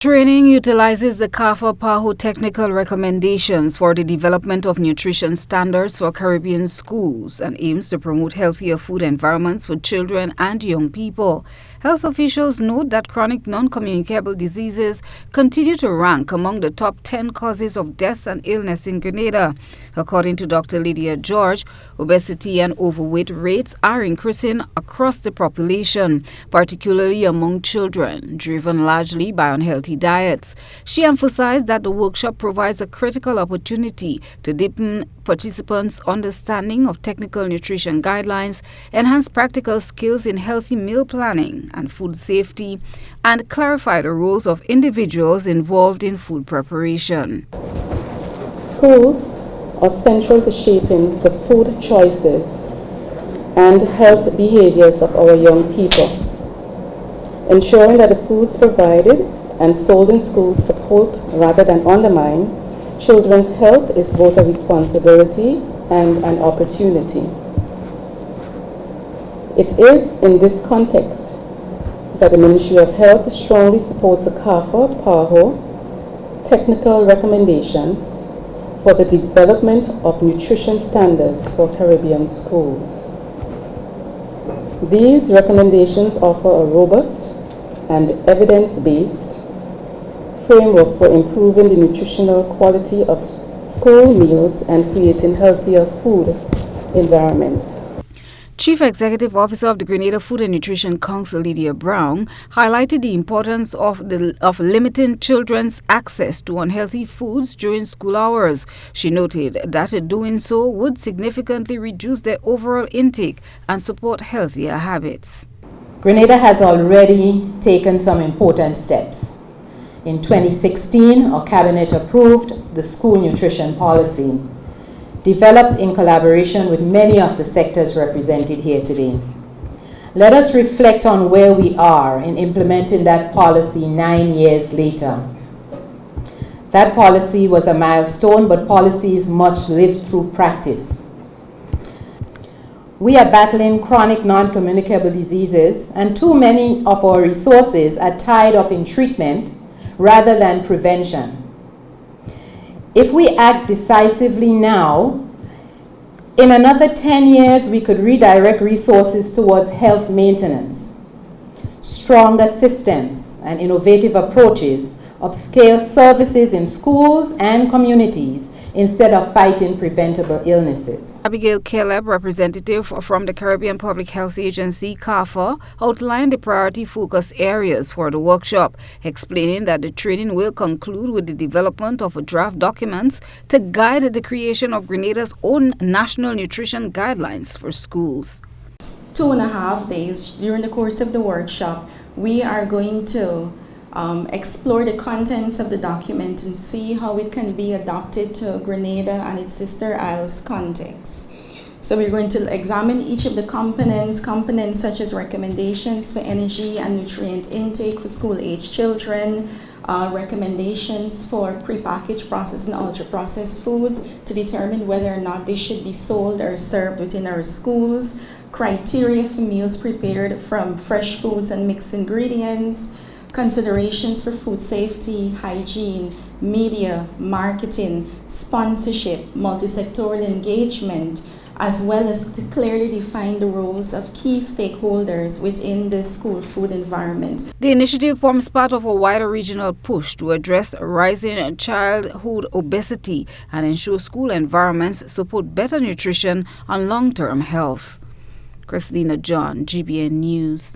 training utilizes the CAFA-PAHO technical recommendations for the development of nutrition standards for Caribbean schools and aims to promote healthier food environments for children and young people. Health officials note that chronic non-communicable diseases continue to rank among the top 10 causes of death and illness in Grenada. According to Dr. Lydia George, obesity and overweight rates are increasing across the population, particularly among children, driven largely by unhealthy diets. She emphasized that the workshop provides a critical opportunity to deepen participants' understanding of technical nutrition guidelines, enhance practical skills in healthy meal planning and food safety, and clarify the roles of individuals involved in food preparation. Schools are central to shaping the food choices and health behaviors of our young people. Ensuring that the foods provided and sold in schools support rather than undermine children's health is both a responsibility and an opportunity. It is in this context that the Ministry of Health strongly supports the CAFA-PAHO technical recommendations for the development of nutrition standards for Caribbean schools. These recommendations offer a robust and evidence-based framework for improving the nutritional quality of school meals and creating healthier food environments. Chief Executive Officer of the Grenada Food and Nutrition Council, Lydia Brown, highlighted the importance of limiting children's access to unhealthy foods during school hours. She noted that doing so would significantly reduce their overall intake and support healthier habits. Grenada has already taken some important steps. In 2016, our cabinet approved the school nutrition policy, developed in collaboration with many of the sectors represented here today. Let us reflect on where we are in implementing that policy 9 years later. That policy was a milestone, but policies must live through practice. We are battling chronic non-communicable diseases, and too many of our resources are tied up in treatment rather than prevention. If we act decisively now, in another 10 years, we could redirect resources towards health maintenance, stronger systems and innovative approaches, upscale services in schools and communities instead of fighting preventable illnesses. Abigail Caleb, representative from the Caribbean Public Health Agency, CAFA, outlined the priority focus areas for the workshop, explaining that the training will conclude with the development of draft documents to guide the creation of Grenada's own national nutrition guidelines for schools. 2.5 days during the course of the workshop, we are going to explore the contents of the document and see how it can be adopted to Grenada and its sister isles context. So we're going to examine each of the components such as recommendations for energy and nutrient intake for school-age children, recommendations for prepackaged, processed, and ultra-processed foods to determine whether or not they should be sold or served within our schools, criteria for meals prepared from fresh foods and mixed ingredients, considerations for food safety, hygiene, media, marketing, sponsorship, multi-sectoral engagement, as well as to clearly define the roles of key stakeholders within the school food environment. The initiative forms part of a wider regional push to address rising childhood obesity and ensure school environments support better nutrition and long-term health. Christina John, GBN News.